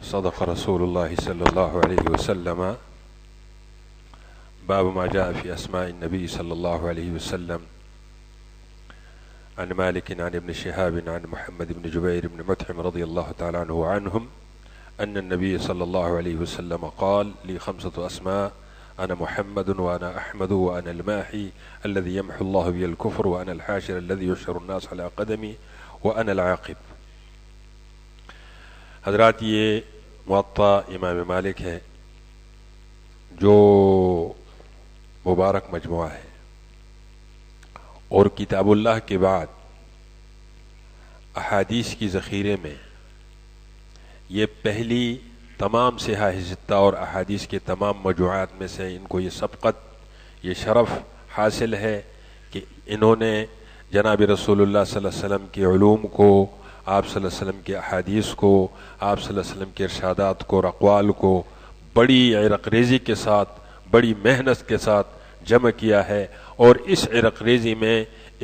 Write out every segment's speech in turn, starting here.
صدق رسول الله صلى الله عليه وسلم. باب ما جاء في أسماء النبي صلى الله عليه وسلم. عن مالك عن ابن شهاب عن محمد بن جبير بن مطعم رضي الله تعالى عنه وعنهم أن النبي صلى الله عليه وسلم قال: لي 5 أسماء، أنا محمد وأنا أحمد وأنا الماحي الذي يمحو الله بي الكفر وأنا الحاشر الذي يحشر الناس على قدمي وأنا العاقب. حضرات، یہ موطا امام مالک ہے جو مبارک مجموعہ ہے، اور کتاب اللہ کے بعد احادیث کی ذخیرے میں یہ پہلی تمام صحاح ستہ اور احادیث کے تمام موضوعات میں سے ان کو یہ سبقت، یہ شرف حاصل ہے کہ انہوں نے جناب رسول اللہ صلی اللہ علیہ وسلم کے علوم کو، آپ صلی اللہ علیہ وسلم کے احادیث کو، آپ صلی اللہ علیہ وسلم کے ارشادات کو اور اقوال کو بڑی عرق ریزی کے ساتھ، بڑی محنت کے ساتھ جمع کیا ہے، اور اس عرق ریزی میں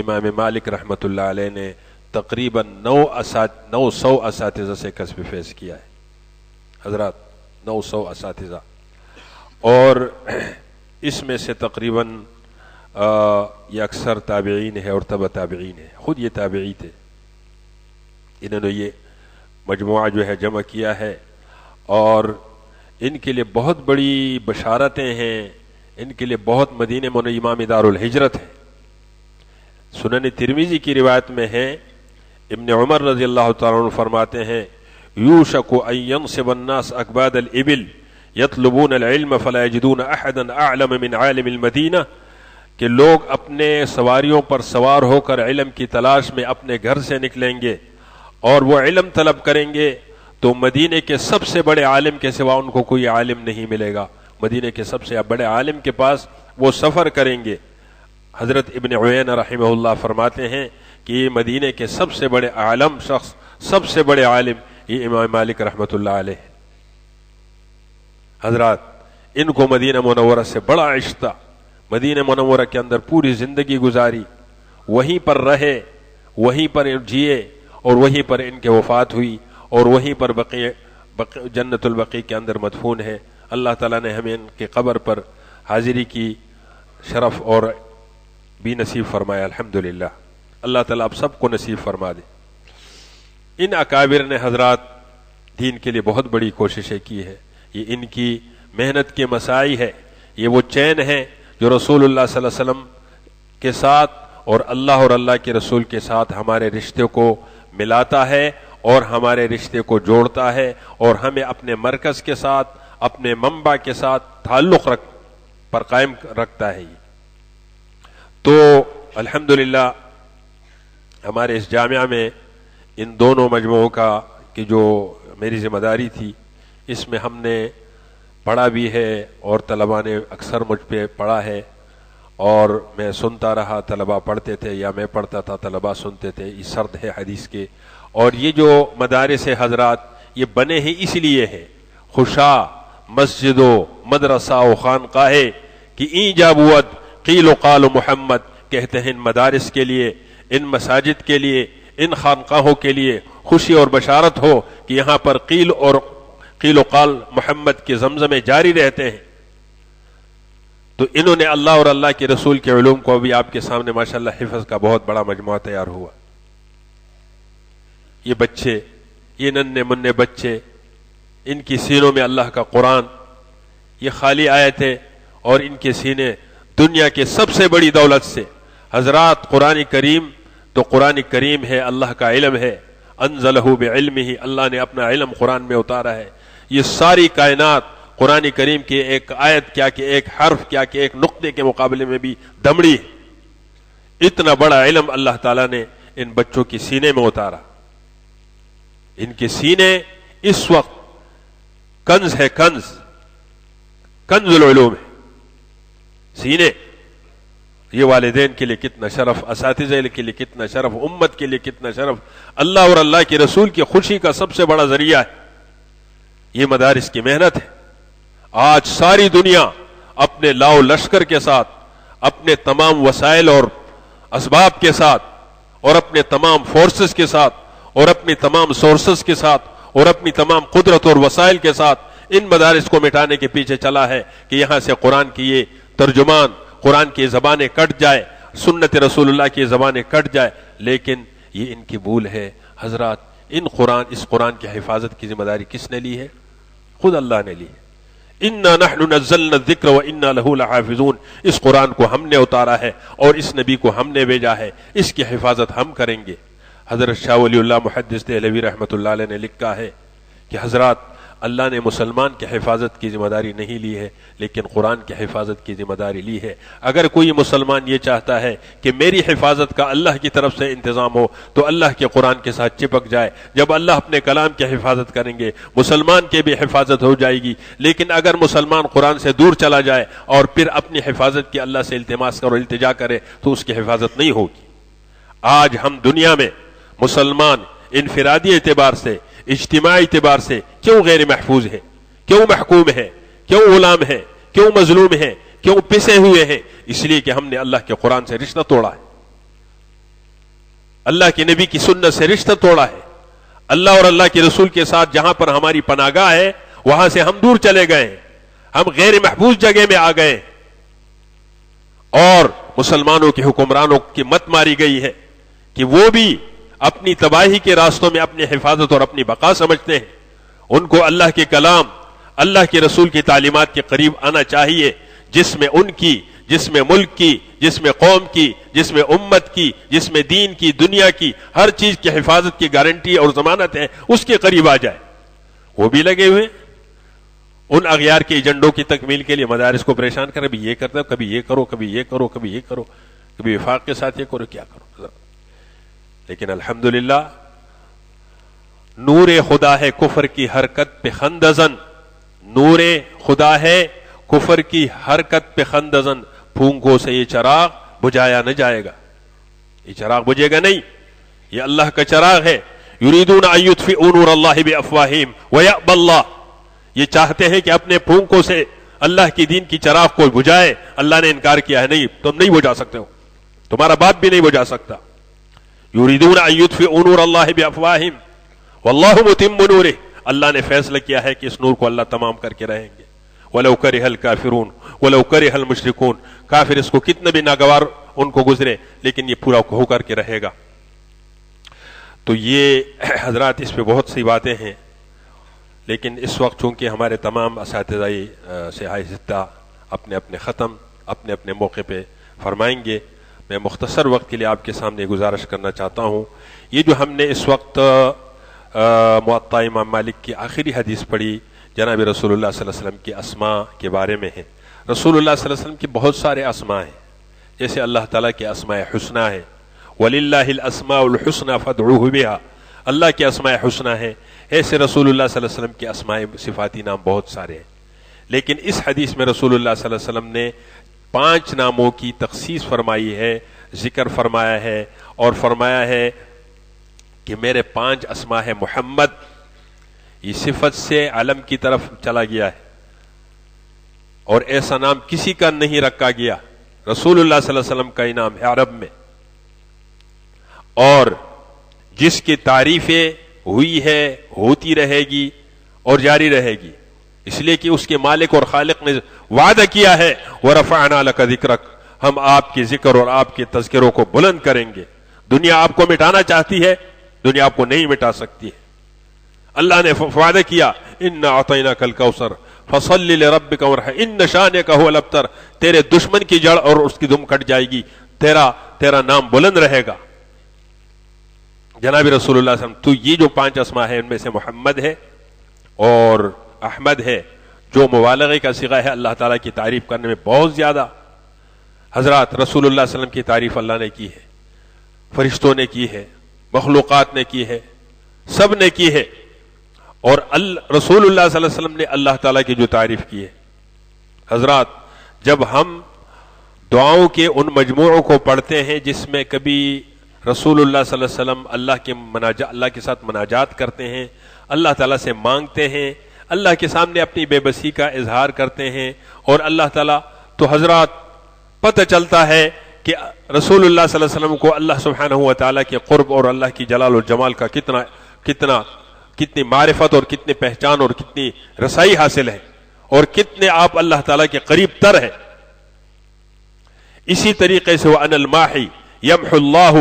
امام مالک رحمۃ اللہ علیہ نے تقریباً 900 اساتذہ سے کسب فیض کیا ہے. حضرات، 900 اساتذہ، اور اس میں سے تقریباً یہ اکثر تابعین ہے اور تبع تابعین ہے. خود یہ تابعی تھے. انہوں نے یہ مجموعہ جو ہے جمع کیا ہے، اور ان کے لیے بہت بڑی بشارتیں ہیں، ان کے لیے بہت مدینہ منورہ میں دار الہجرت ہے. سنن ترمذی کی روایت میں ہے، ابن عمر رضی اللہ تعالیٰ عنہ فرماتے ہیں: یوشک ان ینصب الناس اکباد الابل یطلبون العلم فلا یجدون احدا اعلم من عالم المدینہ، کہ لوگ اپنے سواریوں پر سوار ہو کر علم کی تلاش میں اپنے گھر سے نکلیں گے اور وہ علم طلب کریں گے تو مدینے کے سب سے بڑے عالم کے سوا ان کو کوئی عالم نہیں ملے گا. مدینے کے سب سے بڑے عالم کے پاس وہ سفر کریں گے. حضرت ابن عیینہ رحمہ اللہ فرماتے ہیں کہ یہ مدینے کے سب سے بڑے عالم شخص، سب سے بڑے عالم یہ امام مالک رحمۃ اللہ علیہ. حضرات، ان کو مدینہ منورہ سے بڑا عشق تھا. مدینہ منورہ کے اندر پوری زندگی گزاری، وہیں پر رہے، وہیں پر جیے، اور وہیں پر ان کے وفات ہوئی، اور وہیں پر جنت البقیع کے اندر مدفون ہے. اللہ تعالیٰ نے ہمیں ان کے قبر پر حاضری کی شرف اور بھی نصیب فرمایا. الحمدللہ. اللہ تعالیٰ آپ سب کو نصیب فرما دے. ان اکابر نے حضرات دین کے لیے بہت بڑی کوششیں کی ہے. یہ ان کی محنت کے مساعی ہے. یہ وہ چین ہے جو رسول اللہ صلی اللہ علیہ وسلم کے ساتھ اور اللہ کے رسول کے ساتھ ہمارے رشتے کو ملاتا ہے اور ہمارے رشتے کو جوڑتا ہے، اور ہمیں اپنے مرکز کے ساتھ، اپنے منبع کے ساتھ تعلق پر قائم رکھتا ہے. تو الحمدللہ ہمارے اس جامعہ میں ان دونوں مجموعوں کا کہ جو میری ذمہ داری تھی، اس میں ہم نے پڑھا بھی ہے اور طلباء نے اکثر مجھ پہ پڑھا ہے، اور میں سنتا رہا. طلباء پڑھتے تھے یا میں پڑھتا تھا، طلباء سنتے تھے. یہ سرد ہے حدیث کے. اور یہ جو مدارس حضرات یہ بنے ہیں اس لیے ہے، خوشا مسجد و مدرسہ و خانقاہ کہ این جابود قیل و قال محمد، کہتے ہیں ان مدارس کے لیے، ان مساجد کے لیے، ان خانقاہوں کے لیے خوشی اور بشارت ہو کہ یہاں پر قیل و قال محمد کے زمزمے جاری رہتے ہیں. تو انہوں نے اللہ اور اللہ کے رسول کے علوم کو بھی آپ کے سامنے ماشاءاللہ حفظ کا بہت بڑا مجموعہ تیار ہوا. یہ بچے، یہ ننھے منھے بچے، ان کی سینوں میں اللہ کا قرآن یہ خالی آیت ہے، اور ان کے سینے دنیا کے سب سے بڑی دولت سے. حضرات، قرآن کریم تو قرآن کریم ہے، اللہ کا علم ہے. انزلہ بعلمہ، اللہ نے اپنا علم قرآن میں اتارا ہے. یہ ساری کائنات قرآن کریم کی ایک آیت کیا کہ ایک حرف کیا کہ ایک نقطے کے مقابلے میں بھی دمڑی ہے. اتنا بڑا علم اللہ تعالیٰ نے ان بچوں کی سینے میں اتارا. ان کے سینے اس وقت کنز ہے، کنز العلوم ہے سینے. یہ والدین کے لیے کتنا شرف، اساتذہ کے لیے کتنا شرف، امت کے لیے کتنا شرف. اللہ اور اللہ کے رسول کی خوشی کا سب سے بڑا ذریعہ ہے یہ مدارس کی محنت ہے. آج ساری دنیا اپنے لاؤ لشکر کے ساتھ، اپنے تمام وسائل اور اسباب کے ساتھ، اور اپنے تمام فورسز کے ساتھ، اور اپنی تمام سورسز کے ساتھ، اور اپنی تمام قدرت اور وسائل کے ساتھ ان مدارس کو مٹانے کے پیچھے چلا ہے کہ یہاں سے قرآن کی یہ ترجمان، قرآن کی زبانیں کٹ جائے، سنت رسول اللہ کی زبانیں کٹ جائے. لیکن یہ ان کی بھول ہے. حضرات اس قرآن کی حفاظت کی ذمہ داری کس نے لی ہے؟ خود اللہ نے لی ہے. انا نحن نزلنا الذکر وانا له لحافظون. اس قرآن کو ہم نے اتارا ہے اور اس نبی کو ہم نے بھیجا ہے، اس کی حفاظت ہم کریں گے. حضرت شاہ ولی اللہ محدث دہلوی رحمۃ اللہ علیہ نے لکھا ہے کہ حضرات اللہ نے مسلمان کی حفاظت کی ذمہ داری نہیں لی ہے لیکن قرآن کی حفاظت کی ذمہ داری لی ہے. اگر کوئی مسلمان یہ چاہتا ہے کہ میری حفاظت کا اللہ کی طرف سے انتظام ہو تو اللہ کے قرآن کے ساتھ چپک جائے. جب اللہ اپنے کلام کی حفاظت کریں گے مسلمان کی بھی حفاظت ہو جائے گی. لیکن اگر مسلمان قرآن سے دور چلا جائے اور پھر اپنی حفاظت کی اللہ سے التماس کرو التجا کرے تو اس کی حفاظت نہیں ہوگی. آج ہم دنیا میں مسلمان انفرادی اعتبار سے، اجتماعی اعتبار سے کیوں غیر محفوظ ہے، کیوں محکوم ہے، کیوں غلام ہے، کیوں مظلوم ہے، کیوں پسے ہوئے ہیں؟ اس لیے کہ ہم نے اللہ کے قرآن سے رشتہ توڑا ہے، اللہ کے نبی کی سنت سے رشتہ توڑا ہے. اللہ اور اللہ کے رسول کے ساتھ جہاں پر ہماری پناہگاہ ہے وہاں سے ہم دور چلے گئے ہیں، ہم غیر محفوظ جگہ میں آ گئے اور مسلمانوں کے حکمرانوں کی مت ماری گئی ہے کہ وہ بھی اپنی تباہی کے راستوں میں اپنی حفاظت اور اپنی بقا سمجھتے ہیں. ان کو اللہ کے کلام، اللہ کے رسول کی تعلیمات کے قریب آنا چاہیے جس میں ان کی، جس میں ملک کی، جس میں قوم کی، جس میں امت کی، جس میں دین کی، دنیا کی ہر چیز کی حفاظت کی گارنٹی اور ضمانت ہے، اس کے قریب آ جائے. وہ بھی لگے ہوئے ان اغیار کے ایجنڈوں کی تکمیل کے لیے مدارس کو پریشان کر، ابھی یہ کرتا، کبھی یہ کرو، کبھی یہ کرو، کبھی یہ کرو، کبھی وفاق کے ساتھ یہ کرو، کیا کرو. لیکن الحمدللہ نور خدا ہے کفر کی حرکت پہ خندزن، نور خدا ہے کفر کی حرکت پہ خندزن. پھونکوں سے یہ چراغ بجھایا نہ جائے گا، یہ چراغ بجھے گا نہیں، یہ اللہ کا چراغ ہے. یریدون ان یطفئوا نور اللہ بافواہہم ویأبی اللہ. یہ چاہتے ہیں کہ اپنے پھونکوں سے اللہ کی دین کی چراغ کو بجھائے. اللہ نے انکار کیا ہے، نہیں، تم نہیں بجھا سکتے ہو، تمہارا باپ بھی نہیں بجھا سکتا. یریدون ان یطفئوا نور اللہ بافواہہم واللہ متم نورہ. اللہ نے فیصلہ کیا ہے کہ اس نور کو اللہ تمام کر کے رہیں گے. وَلَوْ كَرِهَ الْكَافِرُونَ وَلَوْ كَرِهَ الْمُشْرِكُونَ. کافر اس کو کتنا بھی ناگوار ان کو گزرے لیکن یہ پورا ہو کر کے رہے گا. تو یہ حضرات اس پہ بہت سی باتیں ہیں لیکن اس وقت چونکہ ہمارے تمام اساتذائی سیاحی زدہ اپنے اپنے ختم اپنے اپنے موقع پہ فرمائیں گے، میں مختصر وقت کے لیے آپ کے سامنے گزارش کرنا چاہتا ہوں. یہ جو ہم نے اس وقت موطا امام مالک کی آخری حدیث پڑھی جناب رسول اللہ صلی اللہ علیہ وسلم کے اسماء کے بارے میں ہے. رسول اللہ صلی اللہ علیہ وسلم کے بہت سارے اسماء ہیں، جیسے اللہ تعالیٰ کے اسماء حسنی ہے، وَلِلَّهِ الْأَسْمَاءُ الْحُسْنَى فَادْعُوهُ بِهَا. اللہ کے اسماء حسنی ہے. ایسے رسول اللہ صلی اللہ علیہ وسلم کے اسماء صفاتی نام بہت سارے ہیں، لیکن اس حدیث میں رسول اللہ صلی اللہ علیہ وسلم نے 5 ناموں کی تخصیص فرمائی ہے، ذکر فرمایا ہے اور فرمایا ہے کہ میرے 5 اسماء ہے. محمد، یہ صفت سے علم کی طرف چلا گیا ہے اور ایسا نام کسی کا نہیں رکھا گیا. رسول اللہ صلی اللہ علیہ وسلم کا انعام ہے عرب میں، اور جس کی تعریفیں ہوئی ہے، ہوتی رہے گی اور جاری رہے گی، اس لیے کہ اس کے مالک اور خالق نے وعدہ کیا ہے وَرَفَعْنَا لَكَ ذِكْرَكَ. ہم آپ کے ذکر اور آپ کے تذکروں کو بلند کریں گے. دنیا آپ کو مٹانا چاہتی ہے، دنیا آپ کو نہیں مٹا سکتی ہے. اللہ نے وعدہ کیا اِنَّا أَعْطَيْنَاكَ الْكَوْثَرَ فَصَلِّ لِرَبِّكَ وَانْحَرْ إِنَّ شَانِئَكَ هُوَ الْأَبْتَرُ. تیرے دشمن کی جڑ اور اس کی دم کٹ جائے گی، تیرا نام بلند رہے گا. جناب رسول اللہ صلی اللہ علیہ وسلم. تو یہ جو 5 اسماء ہیں ان میں سے محمد ہے اور احمد ہے، جو مبالغے کا صیغہ ہے اللہ تعالیٰ کی تعریف کرنے میں بہت زیادہ. حضرات رسول اللہ صلی اللہ علیہ وسلم کی تعریف اللہ نے کی ہے، فرشتوں نے کی ہے، مخلوقات نے کی ہے، سب نے کی ہے. اور رسول اللہ صلی اللہ علیہ وسلم نے اللہ تعالیٰ کی جو تعریف کی ہے. حضرات جب ہم دعاؤں کے ان مجموعوں کو پڑھتے ہیں جس میں کبھی رسول اللہ صلی اللہ علیہ وسلم اللہ کے ساتھ مناجات کرتے ہیں، اللہ تعالیٰ سے مانگتے ہیں، اللہ کے سامنے اپنی بے بسی کا اظہار کرتے ہیں، اور اللہ تعالیٰ تو حضرات پتہ چلتا ہے کہ رسول اللہ صلی اللہ علیہ وسلم کو اللہ سبحانہ و تعالیٰ کے قرب اور اللہ کی جلال و جمال کا کتنی معرفت اور کتنی پہچان اور کتنی رسائی حاصل ہے اور کتنے آپ اللہ تعالیٰ کے قریب تر ہیں. اسی طریقے سے وَأَنَا الْمَاحِي يَمْحُو اللَّهُ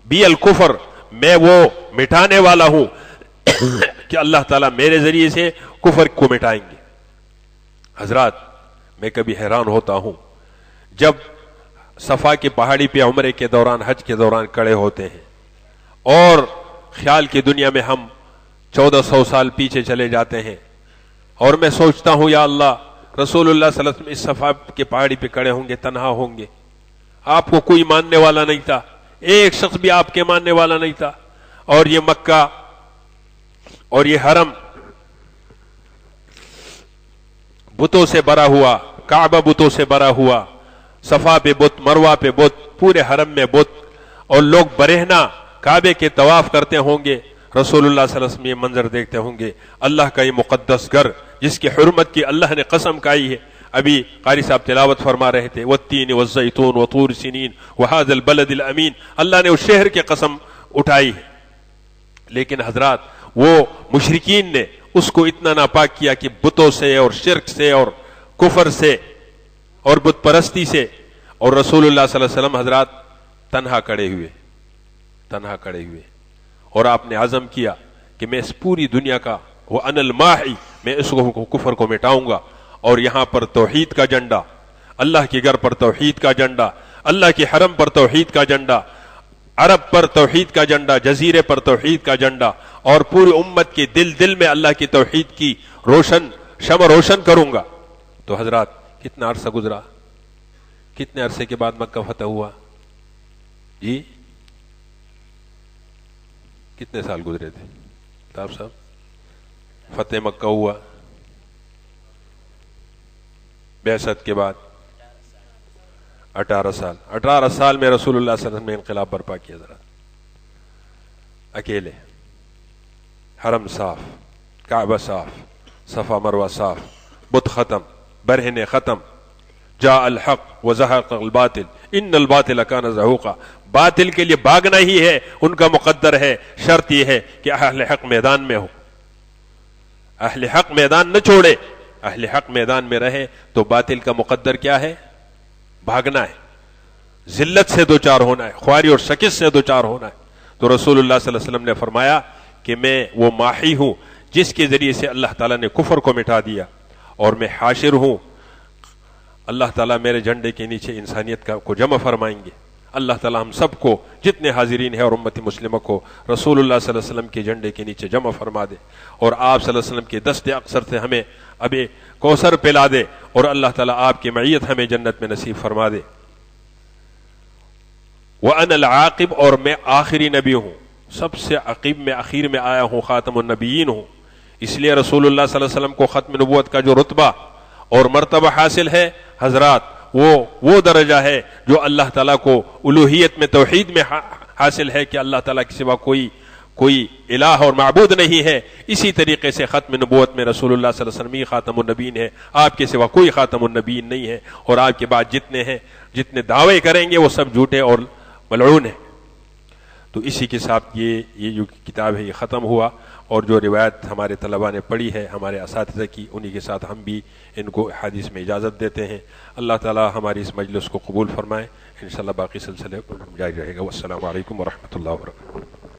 بِي الْكُفْرَ، میں وہ مٹانے والا ہوں کہ اللہ تعالیٰ میرے ذریعے سے کفر کو مٹائیں گے. حضرات میں کبھی حیران ہوتا ہوں جب صفا کی پہاڑی پہ عمرے کے دوران حج کے دوران کھڑے ہوتے ہیں اور خیال کی دنیا میں ہم 1400 سال پیچھے چلے جاتے ہیں اور میں سوچتا ہوں یا اللہ رسول اللہ صلی اللہ علیہ وسلم اس صفا کے پہاڑی پہ کھڑے ہوں گے، تنہا ہوں گے، آپ کو کوئی ماننے والا نہیں تھا، ایک شخص بھی آپ کے ماننے والا نہیں تھا، اور یہ مکہ اور یہ حرم بتوں سے بھرا ہوا، کعبہ بتوں سے بھرا ہوا، صفا پہ بت، مروہ پہ بت، پورے حرم میں بت، اور لوگ برہنہ کعبے کے طواف کرتے ہوں گے. رسول اللہ صلی اللہ علیہ وسلم یہ منظر دیکھتے ہوں گے. اللہ کا یہ مقدس گھر جس کی حرمت کی اللہ نے قسم کھائی ہے. ابھی قاری صاحب تلاوت فرما رہے تھے والتین والزیتون وطور سنین وہذا البلد الامین، اللہ نے اس شہر کی قسم اٹھائی ہے. لیکن حضرات وہ مشرکین نے اس کو اتنا ناپاک کیا کہ بتوں سے اور شرک سے اور کفر سے اور بت پرستی سے، اور رسول اللہ صلی اللہ علیہ وسلم حضرات تنہا کھڑے ہوئے اور آپ نے عزم کیا کہ میں اس پوری دنیا کا وَأَنَا الْمَاحِي، میں اس کفر کو مٹاؤں گا. اور یہاں پر توحید کا جھنڈا، اللہ کے گھر پر توحید کا جھنڈا، اللہ کے حرم پر توحید کا جھنڈا، عرب پر توحید کا جھنڈا، جزیرے پر توحید کا جھنڈا، اور پوری امت کے دل میں اللہ کی توحید کی شمع روشن کروں گا. تو حضرات کتنا عرصہ گزرا، کتنے عرصے کے بعد مکہ فتح ہوا؟ جی کتنے سال گزرے تھے صاحب؟ فتح مکہ ہوا، بعثت کے بعد 18 سال میں رسول اللہ صلی اللہ علیہ وسلم نے انقلاب برپا کیا. ذرا اکیلے، حرم صاف، کعبہ صاف، صفا مروہ صاف، بت ختم، برہنے ختم، جاء الحق وزهق الباطل ان الباطل كان زهوقا. باطل کے لیے بھاگنا ہی ہے ان کا مقدر ہے. شرط یہ ہے کہ اہل حق میدان میں ہو، اہل حق میدان نہ چھوڑے، اہل حق میدان میں رہے. تو باطل کا مقدر کیا ہے؟ بھاگنا ہے، ذلت سے دوچار ہونا ہے، خواری اور شکست سے دوچار ہونا ہے. تو رسول اللہ صلی اللہ علیہ وسلم نے فرمایا کہ میں وہ ماحی ہوں جس کے ذریعے سے اللہ تعالیٰ نے کفر کو مٹا دیا، اور میں حاشر ہوں، اللہ تعالیٰ میرے جھنڈے کے نیچے انسانیت کو جمع فرمائیں گے. اللہ تعالیٰ ہم سب کو جتنے حاضرین ہیں اور امت مسلمہ کو رسول اللہ صلی اللہ علیہ وسلم کے جھنڈے کے نیچے جمع فرما دے، اور آپ صلی اللہ علیہ وسلم کے دست اقصر سے ہمیں ابے کوثر پلا دے، اور اللہ تعالیٰ آپ کی معیت ہمیں جنت میں نصیب فرما دے. وَأَنَا الْعَاقِبُ، اور میں آخری نبی ہوں، سب سے عقیب میں اخیر میں آیا ہوں، خاتم النبیین ہوں. اس لیے رسول اللہ صلی اللہ علیہ وسلم کو ختم نبوت کا جو رتبہ اور مرتبہ حاصل ہے حضرات، وہ درجہ ہے جو اللہ تعالیٰ کو الوہیت میں توحید میں حاصل ہے کہ اللہ تعالیٰ کے سوا کوئی الہ اور معبود نہیں ہے. اسی طریقے سے ختم نبوت میں رسول اللہ صلی اللہ علیہ وسلم ہی خاتم النبیین ہے، آپ کے سوا کوئی خاتم النبیین نہیں ہے، اور آپ کے بعد جتنے ہیں، جتنے دعوے کریں گے وہ سب جھوٹے اور ملعون ہیں. تو اسی کے ساتھ یہ جو کتاب ہے یہ ختم ہوا، اور جو روایت ہمارے طلباء نے پڑھی ہے ہمارے اساتذہ کی، انہی کے ساتھ ہم بھی ان کو حدیث میں اجازت دیتے ہیں. اللہ تعالی ہماری اس مجلس کو قبول فرمائے. انشاءاللہ باقی سلسلے جاری رہے گا. والسلام علیکم ورحمۃ اللہ وبرکاتہ.